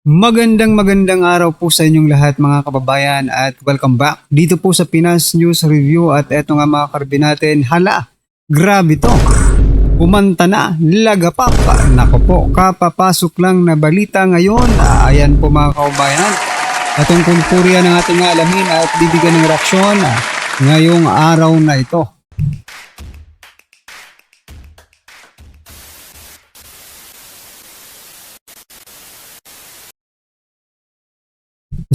Magandang araw po sa inyong lahat mga kababayan at welcome back dito po sa Pinas News Review at eto nga mga karbi natin, hala, grabe to, kumanta na, lagapak, nako po, kapapasok lang na balita ngayon, ayan po mga kababayan, at tungkol po riyan ang ating alamin at bibigyan ng reaksyon ngayong araw na ito.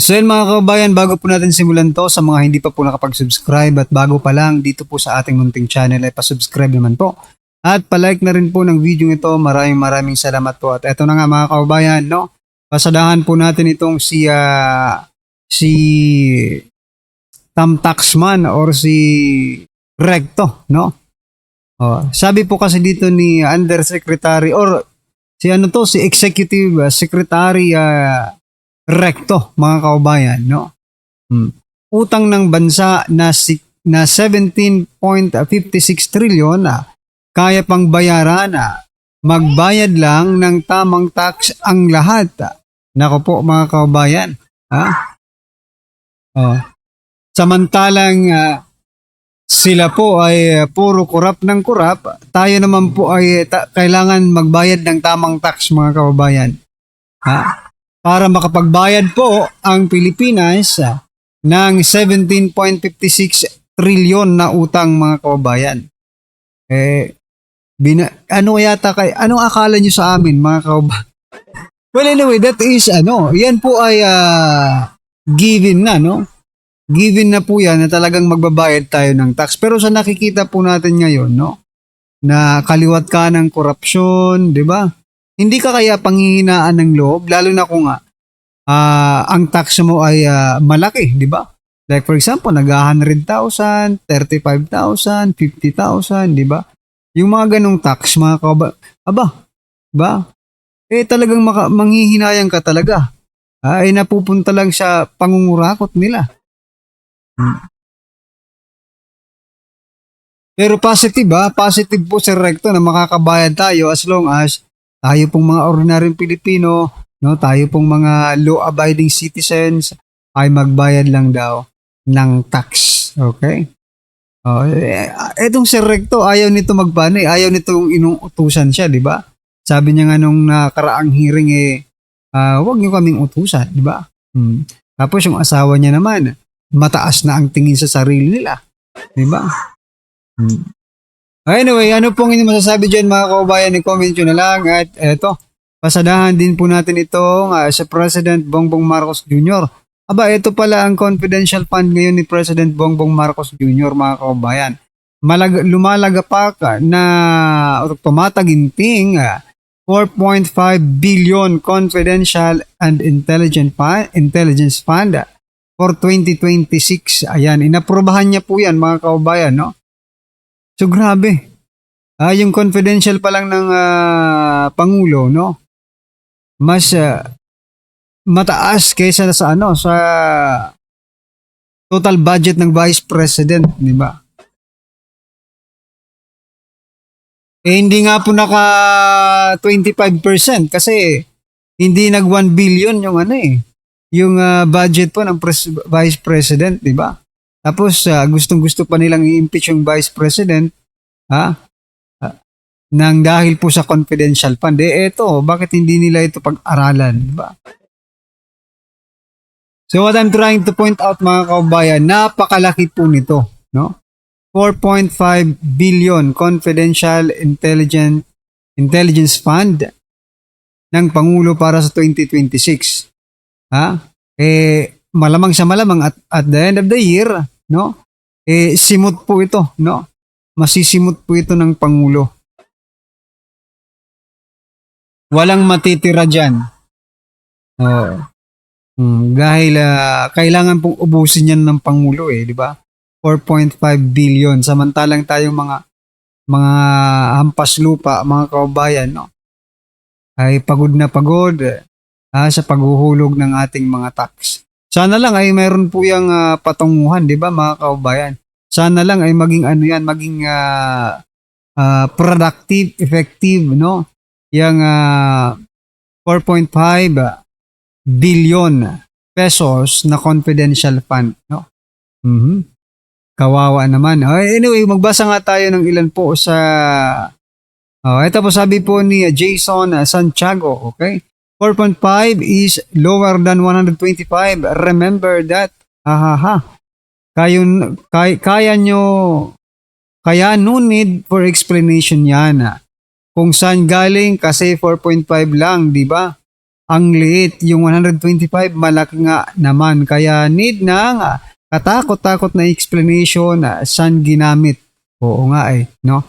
So yun mga kababayan, bago po natin simulan to, sa mga hindi pa po nakapag-subscribe at bago pa lang dito po sa ating munting channel ay pa-subscribe naman po. At palike na rin po ng video ito, maraming salamat po. At eto na nga mga kababayan, no? Pasadahan po natin itong si Tamtaxman or si Recto, no? Sabi po kasi dito ni Undersecretary or si Executive Secretary Recto, mga kaubayan, no? Utang ng bansa na 17.56 trilyon kaya pang bayaran magbayad lang ng tamang tax ang lahat. Nako po mga kaubayan, samantalang sila po ay puro kurap ng kurap, tayo naman po ay kailangan magbayad ng tamang tax mga kaubayan. Para makapagbayad po ang Pilipinas ng 17.56 trilyon na utang mga kababayan. Anong akala nyo sa amin mga kababayan? Well anyway, that is yan po ay given na, no? Given na po yan na talagang magbabayad tayo ng tax. Pero sa nakikita po natin ngayon, no? Na kaliwat ka ng korupsyon, di ba? Hindi ka kaya panghihinaan ng loob, lalo na kung ang tax mo ay malaki, di ba? Like for example, nag-100,000, 35,000, 50,000, di ba? Yung mga ganong tax, mga ba? Talagang manghihinayang ka talaga. Ay napupunta lang sa pangungurakot nila. Pero positive po sa Recto na makakabayad tayo as long as tayo pong mga ordinaryong Pilipino, no, tayo pong mga law-abiding citizens ay magbayad lang daw ng tax. Okay? Etong si Recto, ayaw nito magpano, ayaw nitong inuutusan siya, di ba? Sabi niya nga nung nakaraang hearing wag niyo kaming utusan, di ba? Tapos yung asawa niya naman, mataas na ang tingin sa sarili nila, di ba? Anyway, ano pong inyong masasabi dyan mga kababayan, i-comment nyo na lang. At eto, pasadahan din po natin itong sa President Bongbong Marcos Jr. Ito pala ang confidential fund ngayon ni President Bongbong Marcos Jr. mga kababayan. Lumalagapak na tumataginting 4.5 billion confidential and intelligence fund for 2026. Ayan, inaprubahan niya po yan mga kababayan, no? So grabe. Yung confidential pa lang ng Pangulo, no? Mas mataas kaysa sa sa total budget ng Vice President, di ba? Hindi nga po naka 25% kasi hindi nag 1 billion yung yung budget po ng Vice President, di ba? Tapos gustong-gusto pa nilang i-impeach yung Vice President nang dahil po sa confidential fund. Bakit hindi nila ito pag-aralan, di ba? So what I'm trying to point out mga kababayan, napakalaki po nito, no? 4.5 billion confidential intelligence fund ng Pangulo para sa 2026. Malamang sa malamang at the end of the year, no? Simot po ito, no? Masisimot po ito ng Pangulo. Walang matitira diyan. Dahil kailangan pong ubusin yan ng Pangulo di ba? 4.5 billion samantalang tayong mga hampas lupa, mga kababayan, no? Ay pagod na pagod sa paghuhulog ng ating mga tax. Sana lang ay mayroon po yung patunguhan, di ba mga kababayan? Sana lang ay maging maging productive, effective, no? Yung 4.5 billion pesos na confidential fund, no? Mhm. Kawawa naman. Anyway, magbasa nga tayo ng ilan po sa ito po sabi po ni Jason Santiago, okay? 4.5 is lower than 125. Remember that. Ahaha. Kaya nyo, kaya no need for explanation yan. Kung saan galing kasi 4.5 lang, di ba? Ang liit, yung 125 malaki nga naman. Kaya need ng katakot-takot na explanation saan ginamit. Oo nga no?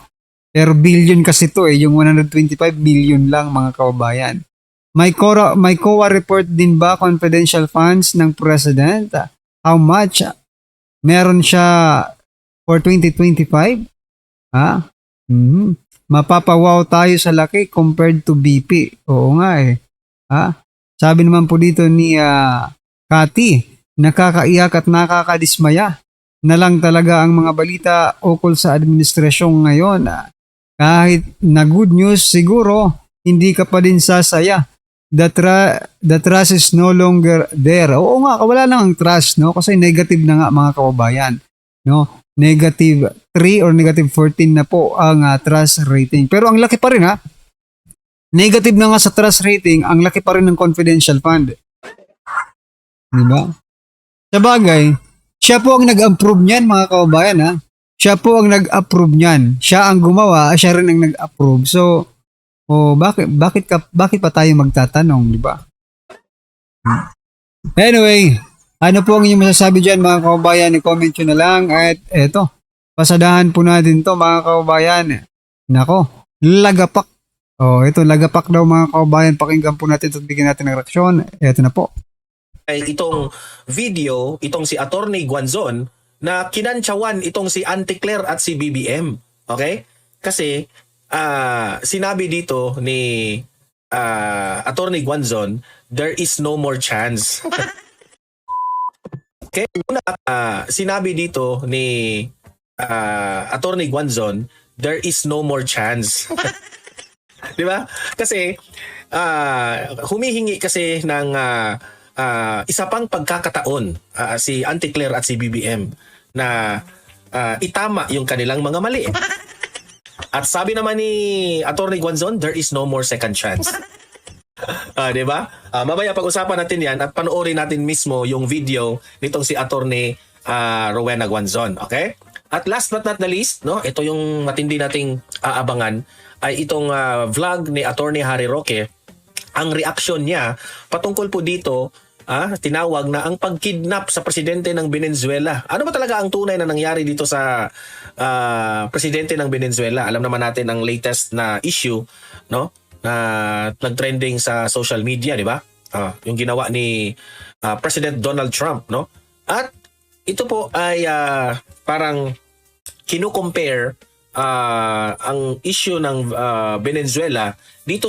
Pero billion kasi to yung 125 billion lang mga kababayan. May COA report din ba confidential funds ng President? How much meron siya for 2025? Ha? Mapapawaw tayo sa laki compared to BP. Oo nga Ha? Sabi naman po dito ni Cathy, nakakaiyak at nakakadismaya na lang talaga ang mga balita ukol sa administrasyong ngayon. Kahit na good news siguro, hindi ka pa din sasaya. The trust is no longer there. Oo nga, wala nang ang trust, no? Kasi negative na nga mga kababayan, no? Negative 3 or negative 14 na po ang trust rating. Pero ang laki pa rin Negative na nga sa trust rating, ang laki pa rin ng confidential fund. Di ba? Sa bagay, siya po ang nag-approve niyan mga kababayan Siya po ang nag-approve niyan. Siya ang gumawa, siya rin ang nag-approve. So, bakit pa tayo magtatanong, di ba? Anyway, ano po ang inyong masasabi diyan mga kababayan? I-comment nyo na lang at eto, pasadahan po natin to mga kababayan. Nako, lagapak. Ito lagapak daw mga kababayan. Pakinggan po natin at bigyan natin ng reaksyon. Eto na po. Itong video, itong si Attorney Guanzon na kinantsawan itong si Auntie Claire at si BBM. Okay? Kasi sinabi dito ni Attorney Guanzon, there is no more chance. Okay? Una, sinabi dito ni Attorney Guanzon, there is no more chance. Di ba? Kasi humihingi kasi ng isa pang pagkakataon si Auntie Claire at si BBM na itama yung kanilang mga mali. At sabi naman ni Attorney Guanzon, there is no more second chance. Di ba? Mamaya pag-usapan natin yan at panoorin natin mismo yung video nitong si Attorney Rowena Guanzon. Okay? At last but not the least, no, ito yung matindi nating aabangan ay itong vlog ni Attorney Harry Roque. Ang reaksyon niya patungkol po dito, tinawag na ang pagkidnap sa presidente ng Venezuela. Ano ba talaga ang tunay na nangyari dito sa presidente ng Venezuela? Alam naman natin ang latest na issue, no? Na nag-trending sa social media, di ba? Yung ginawa ni President Donald Trump, no? At ito po ay parang kino-compare ang issue ng Venezuela dito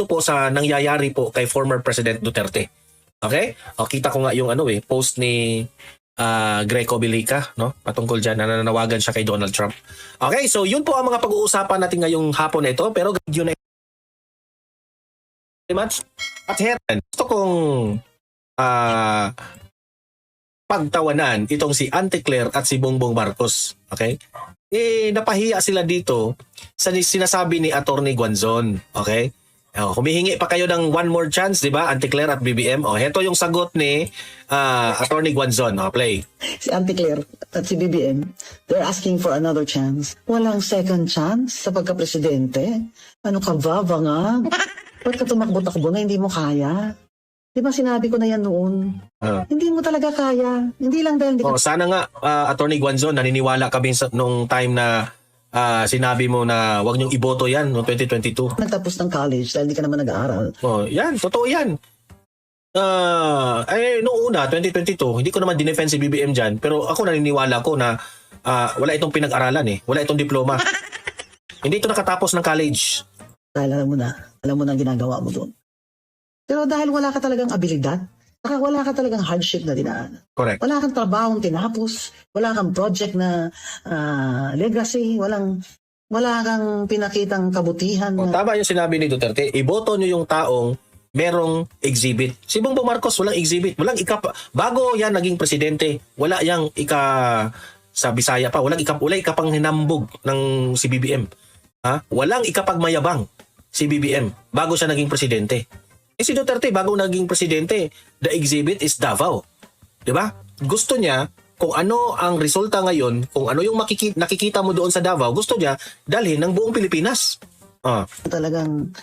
po sa nangyayari po kay former President Duterte. Okay? Kita ko nga yung post ni Greco Bilica, no? Patungkol diyan, nananawagan siya kay Donald Trump. Okay, so yun po ang mga pag-uusapan natin ngayong hapon na ito, pero yun very much. At Heron, gusto kong pagtawanan itong si Auntie Claire at si Bongbong Marcos. Okay? Napahiya sila dito sa sinasabi ni Attorney Guanzon. Okay? Humihingi pa kayo ng one more chance, di ba? Auntie Claire at BBM. Heto yung sagot ni Attorney Guanzon. Play. Si Auntie Claire at si BBM, they're asking for another chance. Walang second chance sa pagka-presidente. Ano ka ba, bangag? Ba't ka tumakbo-takbo na hindi mo kaya? Di ba sinabi ko na yan noon? Hindi mo talaga kaya. Hindi lang dahil... Sana nga, Attorney Guanzon, naniniwala kami nung time na sinabi mo na wag niyong iboto yan noong 2022. Nagtapos ng college dahil hindi ka naman nag-aaral. Yan, totoo yan. Noong una, 2022, hindi ko naman dinefense si BBM dyan, pero ako naniniwala ko na wala itong pinag-aralan Wala itong diploma. Hindi ito nakatapos ng college. Dahil alam mo na ang ginagawa mo doon. Pero dahil wala ka talagang abilidad, saka wala ka talagang hardship na dinaan. Correct. Wala kang trabahong tinapos, wala kang project na legacy, wala kang pinakitang kabutihan. Tama yung sinabi ni Duterte, iboto nyo yung taong merong exhibit. Si Bongbong Marcos walang exhibit. Walang bago yan naging presidente, wala yang sa Bisaya pa, walang ikapang hinambog ng si BBM. Ha? Walang ikapagmayabang si BBM bago siya naging presidente. Si Duterte bago naging presidente, the exhibit is Davao. 'Di ba? Gusto niya kung ano ang resulta ngayon, kung ano yung nakikita mo doon sa Davao, gusto niya dalhin ng buong Pilipinas. Talagang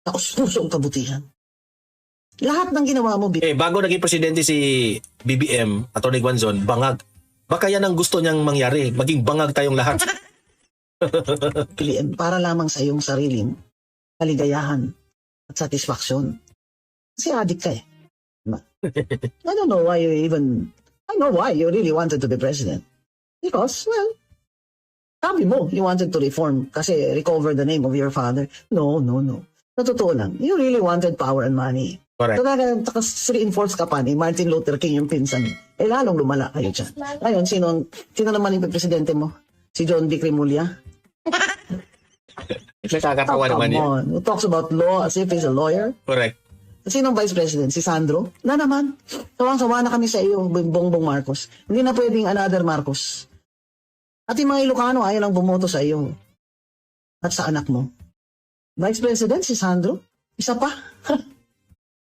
taos-pusong kabutihan. Lahat ng ginawa mo, Bago naging presidente si BBM, Atty. Guanzon, bangag. Baka yan ang gusto niyang mangyari, maging bangag tayong lahat. BBM, para lamang sa iyong sariling kaligayahan at satisfaction. Kasi adik ka eh. I don't know why I know why you really wanted to be president. Because, well, sabi mo, you wanted to reform kasi recover the name of your father. No. Sa totoo lang, you really wanted power and money. Correct. Tapos reinforce ka pa ni Martin Luther King yung pinsan mo. Lalong lumala kayo dyan. Ngayon, sino naman yung presidente mo? Si John D. Cremulya? Nakakatawa naman yan. on. Who talks about law as if he's a lawyer? Correct. Sinong vice president? Si Sandro? Na naman. Sawang-sawa na kami sa iyo, Bongbong Marcos. Hindi na pwedeng another Marcos. At yung mga Ilocano ayaw lang bumoto sa iyo. At sa anak mo. Vice president, si Sandro? Isa pa?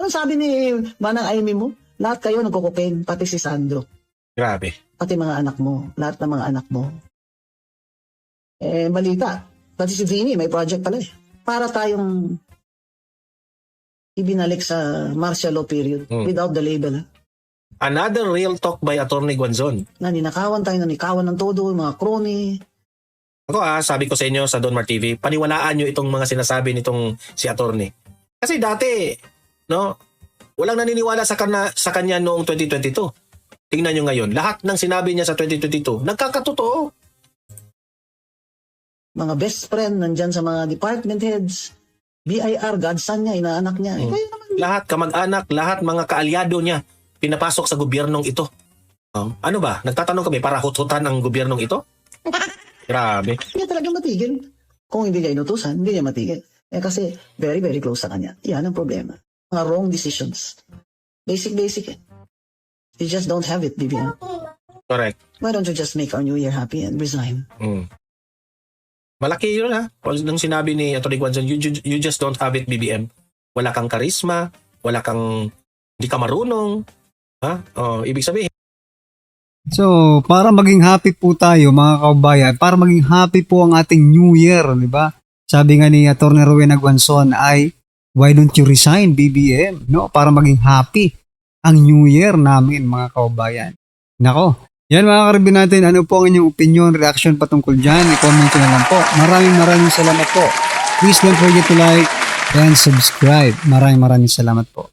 Ano sabi ni Manang Amy mo? Lahat kayo nagkukupain, pati si Sandro. Grabe. Pati mga anak mo. Lahat ng mga anak mo. Balita. Pati si Vinny, may project pala eh. Para tayong ibinalik sa martial law period without the label. Another real talk by Atty. Guanzon. Na ninakawan tayo, nanikawan ng todo, mga crony. Ako sabi ko sa inyo sa Don Mar TV, paniwalaan nyo itong mga sinasabi nitong si Atty. Kasi dati, no, walang naniniwala sa kanya noong 2022. Tingnan nyo ngayon, lahat ng sinabi niya sa 2022, nagkakatotoo. Mga best friend, nandyan sa mga department heads, BIR, godson niya, inaanak niya. Kayo naman. Lahat, kamag-anak, lahat mga kaalyado niya, pinapasok sa gobyernong ito. Ano ba? Nagtatanong kami para hut-hutan ang gobyernong ito? Grabe. Hindi talaga matigil. Kung hindi niya inutusan, hindi niya matigil. Kasi very, very close sa kanya. Yan ang problema. Mga wrong decisions. Basic eh. You just don't have it, BBM. Correct. Why don't you just make our New Year happy and resign? Malaki yun nung sinabi ni Atty. Guanzon, you just don't have it, BBM. Wala kang karisma, hindi ka marunong. Ibig sabihin. So, para maging happy po tayo mga kaubayan, para maging happy po ang ating New Year, di ba? Sabi nga ni Atty. Rowena Guanzon ay, why don't you resign, BBM? No? Para maging happy ang New Year namin mga kaubayan. Nako, yan mga karibin natin, ano po ang inyong opinion, reaction patungkol dyan, i-comment nyo na lang po. Maraming salamat po. Please don't forget to like and subscribe. Maraming salamat po.